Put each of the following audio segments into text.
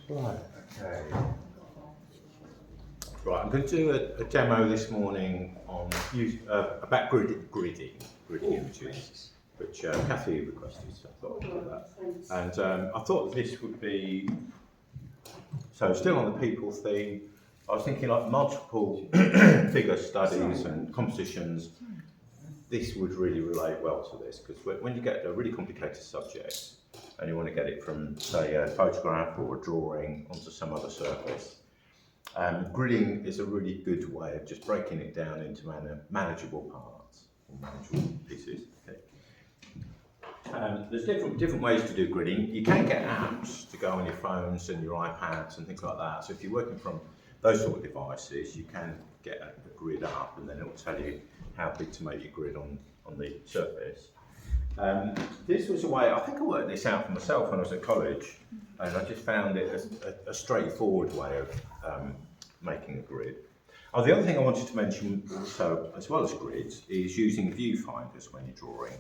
Right, okay. Right, I'm going to do a demo this morning on about gridding images, which Kathy requested, so I thought I'd do that. And I thought this would be, so still on the people theme, I was thinking like multiple figure studies and compositions. This would really relate well to this, because when you get a really complicated subject and you want to get it from, say, a photograph or a drawing onto some other surface, gridding is a really good way of just breaking it down into manageable parts or manageable pieces. Okay. There's different ways to do gridding. You can get apps to go on your phones and your iPads and things like that. So if you're working from those sort of devices, you can get a grid up, and then it will tell you how big to make your grid on the surface. This was a way, I think I worked this out for myself when I was at college, and I just found it a straightforward way of making a grid. Oh, the other thing I wanted to mention also, as well as grids, is using viewfinders when you're drawing.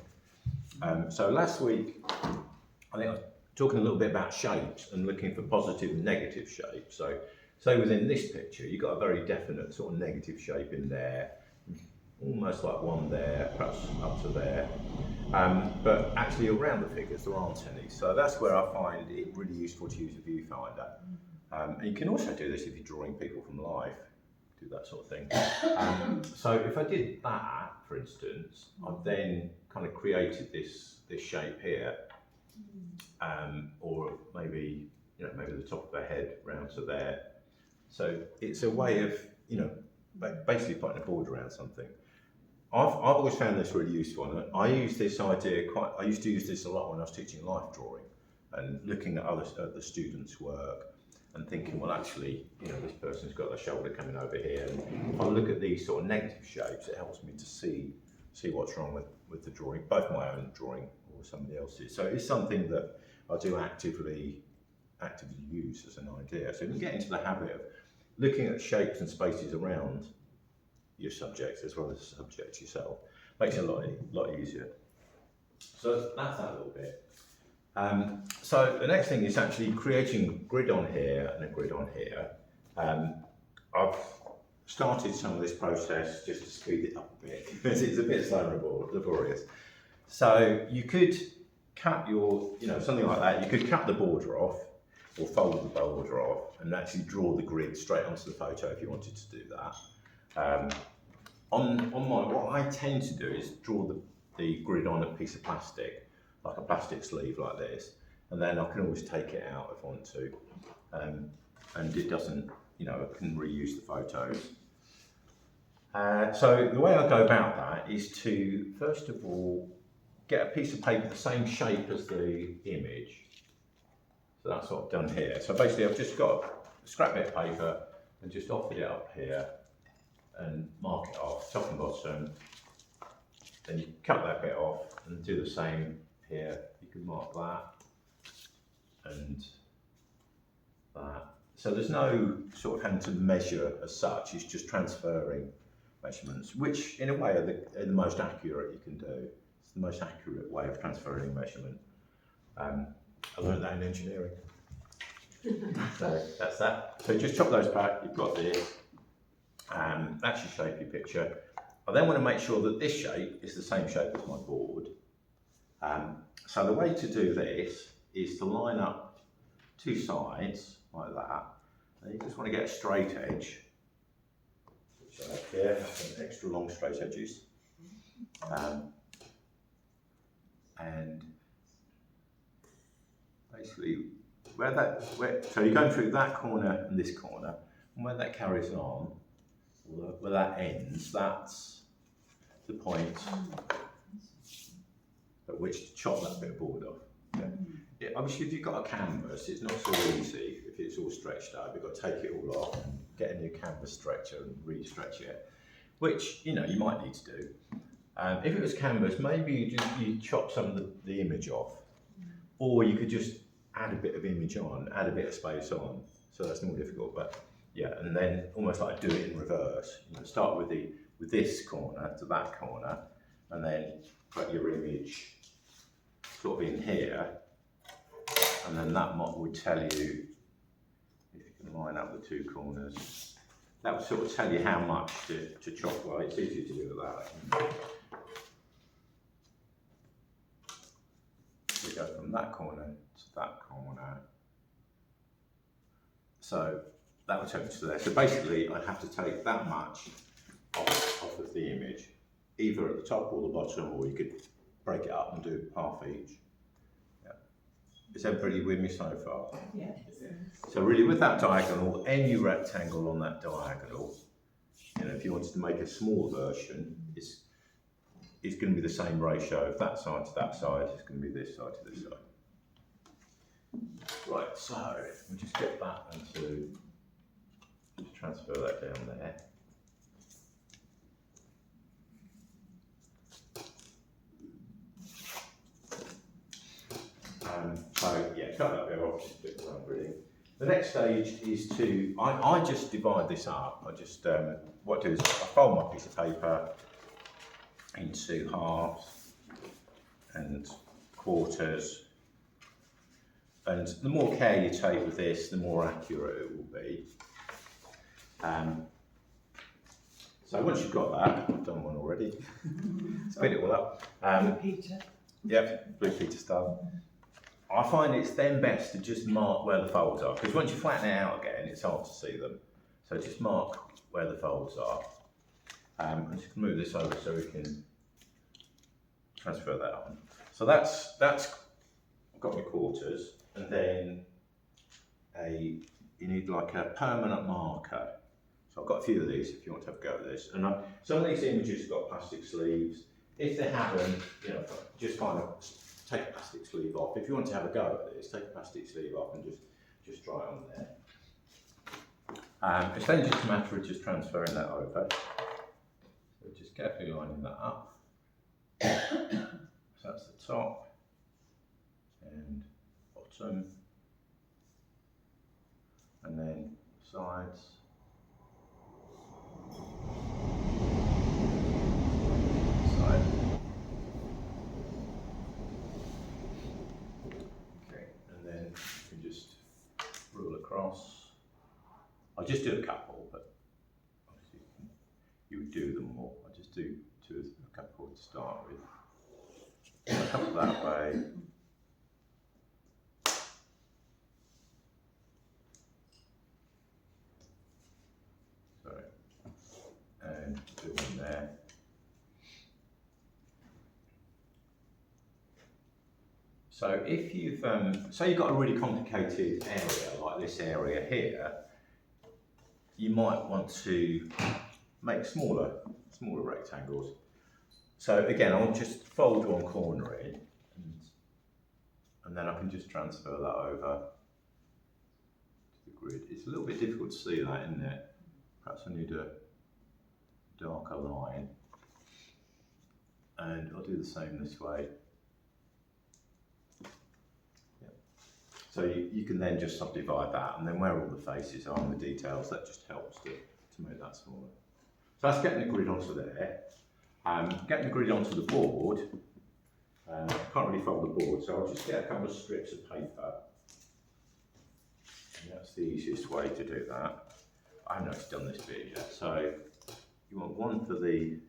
So last week, I think I was talking a little bit about shapes and looking for positive and negative shapes. So say within this picture, you've got a very definite sort of negative shape in there, almost like one there, perhaps up to there. But actually around the figures there aren't any, so that's where I find it really useful to use a viewfinder. And you can also do this if you're drawing people from life, do that sort of thing. So if I did that, for instance, I've then kind of created this shape here, or maybe the top of their head round to there. So it's a way of basically putting a border around something. I've always found this really useful, and I use this idea I used to use this a lot when I was teaching life drawing and looking at the students' work and thinking, well, actually, this person's got their shoulder coming over here. And if I look at these sort of negative shapes, it helps me to see what's wrong with the drawing, both my own drawing or somebody else's. So it's something that I do actively use as an idea. So you can get into the habit of looking at shapes and spaces around your subject as well as the subject yourself. Makes it a lot easier. So that's that a little bit. So the next thing is actually creating a grid on here and a grid on here. I've started some of this process just to speed it up a bit because it's a bit slow and laborious. So you could cut something like that. You could cut the border off or fold the border off and actually draw the grid straight onto the photo if you wanted to do that. What I tend to do is draw the grid on a piece of plastic, like a plastic sleeve like this, and then I can always take it out if I want to, and it doesn't, I can reuse the photos. So the way I go about that is to, first of all, get a piece of paper the same shape as the image. So that's what I've done here. So basically I've just got a scrap bit of paper and just offered it up here and mark it off, top and bottom. Then you cut that bit off and do the same here. You can mark that and that. So there's no sort of having to measure as such, it's just transferring measurements, which in a way are the most accurate you can do. It's the most accurate way of transferring measurement. I learned that in engineering. So that's that. So just chop those back, you've got this. That's your shapey picture. I then want to make sure that this shape is the same shape as my board. So the way to do this is to line up two sides like that. And you just want to get a straight edge. Which I have here, some extra long straight edges. And basically, so you're going through that corner and this corner, and where that carries on, where that ends, that's the point at which to chop that bit of board off. Yeah, obviously, if you've got a canvas, it's not so easy if it's all stretched out. You've got to take it all off and get a new canvas stretcher and re-stretch it, which you might need to do. If it was canvas, maybe you chop some of the image off, or you could just add a bit of image on, add a bit of space on. So that's more difficult, but yeah, and then almost like do it in reverse. Start with this corner to that corner, and then put your image sort of in here, and then that would tell you, if you can line up the two corners, that would sort of tell you how much to chop away. It's easy to do with that. We go from that corner to that corner. So that would take me to there. So basically I'd have to take that much off of the image, either at the top or the bottom, or you could break it up and do half each. Yeah. Is everybody with me so far? Yeah. So really with that diagonal, any rectangle on that diagonal, if you wanted to make a small version, it's going to be the same ratio of that side to that side, it's going to be this side to this side. Right, so we'll just get that and just transfer that down there. So yeah, cut that bit off, just a bit of reading. The next stage is I just divide this up. I just, what I do is I fold my piece of paper into halves and quarters. And the more care you take with this, the more accurate it will be. So once you've got that, I've done one already, spin it all up. Peter. Yep, Blue Peter style. I find it's then best to just mark where the folds are, because once you flatten it out again, it's hard to see them. So just mark where the folds are. I'm just move this over so we can transfer that on. So that's I've got my quarters, and then you need like a permanent marker. So I've got a few of these if you want to have a go at this. And some of these images have got plastic sleeves. If they haven't, just kind of take a plastic sleeve off. If you want to have a go at this, take a plastic sleeve off and just try it on there. It's then just a matter of just transferring that over. So just carefully lining that up. So that's the top and bottom, and then sides. Side. Then you can just rule across. I'll just do a couple, but obviously you would do them more. I just do a couple to start with. A couple that way. Sorry. And do one there. So if you've, say you've got a really complicated area, like this area here, you might want to make smaller rectangles. So again, I'll just fold one corner in, and then I can just transfer that over to the grid. It's a little bit difficult to see that, isn't it? Perhaps I need a darker line. And I'll do the same this way. So you can then just subdivide that, and then where all the faces are and the details, that just helps to make that smaller. So that's getting the grid onto there. Getting the grid onto the board, I can't really fold the board, so I'll just get a couple of strips of paper. And that's the easiest way to do that. I haven't actually done this bit yet. So you want one for the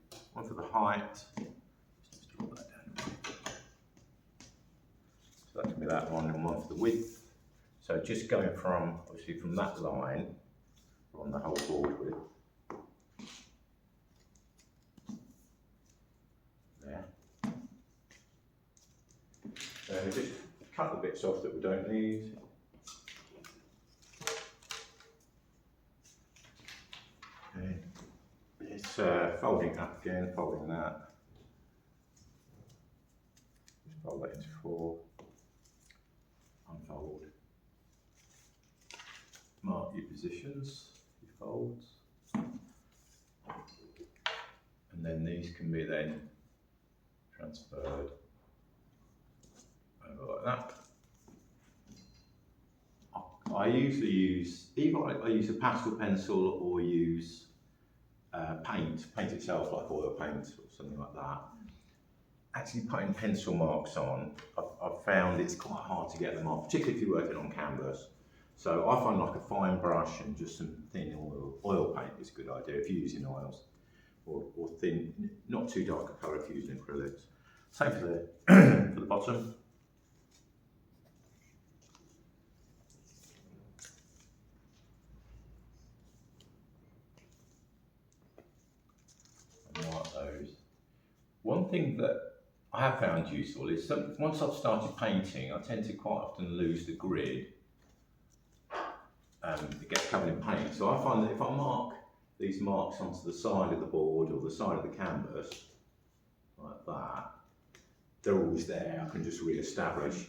height. Just draw that down. So that can be that one, and one for the width. So just going obviously from that line, on the whole board width. There. So just cut the bits off that we don't need. Okay. It's folding up again, folding that. Just fold that into 4. Unfold. Mark your positions, your folds. And then these can be then transferred over like that. I usually use, either I use a pastel pencil or use paint itself, like oil paint or something like that. actually putting pencil marks on, I've found it's quite hard to get them off, particularly if you're working on canvas. So I find like a fine brush and just some thin oil paint is a good idea if you're using oils, or thin, not too dark a colour if you're using acrylics. Same for the, for the bottom. Like those. One thing that I have found useful is once I've started painting, I tend to quite often lose the grid. It gets covered in paint. So I find that if I mark these marks onto the side of the board or the side of the canvas, like that, they're always there. I can just re-establish,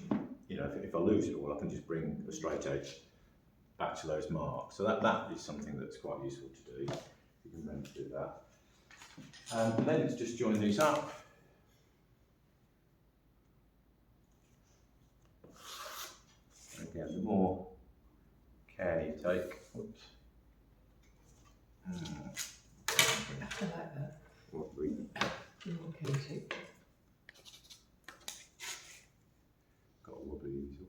you know, if I lose it all, I can just bring a straight edge back to those marks. So that is something that's quite useful to do. You can remember to do that. And then let's just join these up. Again, the more care you take. Whoops. I like that. Wobbly. The more care you take. Got a wobbly easel.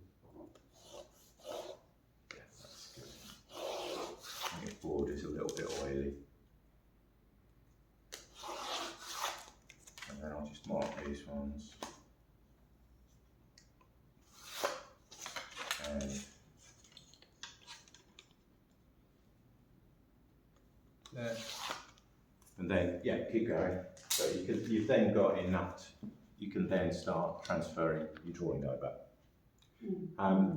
Yeah, that's good. I think the board is a little bit oily. And then I'll just mark these ones. And there. And then, yeah, keep going. So you've then got enough, you can then start transferring your drawing over.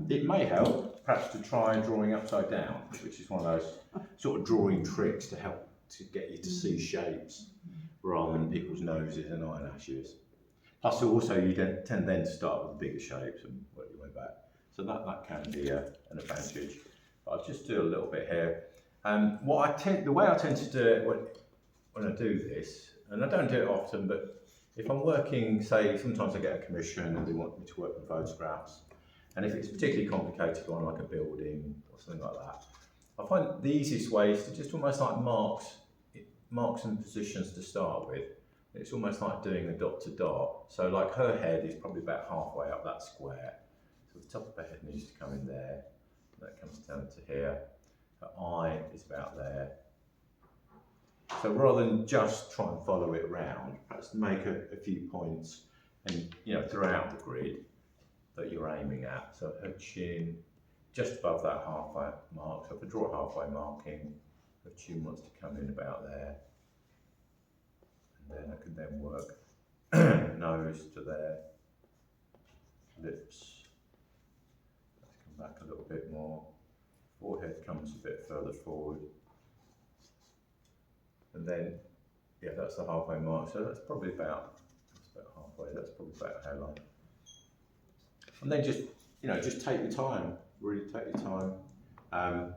It may help, perhaps, to try drawing upside down, which is one of those sort of drawing tricks to help to get you to see shapes rather than people's noses and eyelashes. Plus, also, you tend then to start with bigger shapes and work your way back. So that can be an advantage. But I'll just do a little bit here. The way I tend to do it when I do this, and I don't do it often, but if I'm working, say, sometimes I get a commission and they want me to work with photographs, and if it's a particularly complicated one, like a building or something like that, I find the easiest way is to just almost like marks and positions to start with. It's almost like doing a dot to dot. So like her head is probably about halfway up that square. So the top of her head needs to come in there. That comes down to here. Her eye is about there. So rather than just try and follow it around, perhaps make a few points and, you know, throughout the grid that you're aiming at. So her chin just above that halfway mark. So if I draw a halfway marking, her chin wants to come in about there. And then I can then work nose to there, lips. Let's come back a little bit more. Forehead comes a bit further forward. And then, yeah, that's the halfway mark. So that's probably about halfway. That's probably about hairline. And then just, you know, just take your time. Really take your time.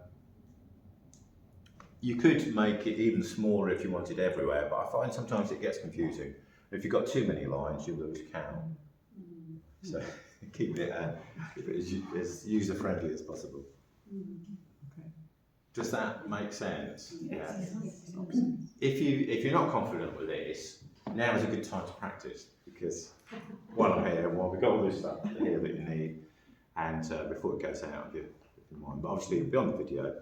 You could make it even smaller if you wanted everywhere, but I find sometimes it gets confusing. If you've got too many lines, you'll lose count. So keep it as user-friendly as possible. Okay. Does that make sense? Yes. Yeah. If you're not confident with this, now is a good time to practice, because while I'm here, we've got all this stuff here that you need, and before it goes out of your mind. But obviously, it'll be on the video.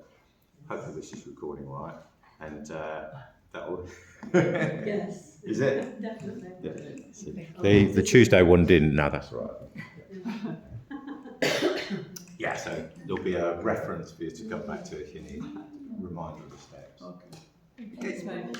Hopefully, this is recording right, and that will. Yes. Is it? Definitely. Yeah. The Tuesday one didn't. No, that's right. Yeah, so there'll be a reference for you to come back to if you need a reminder of the steps. Okay. Thanks, mate.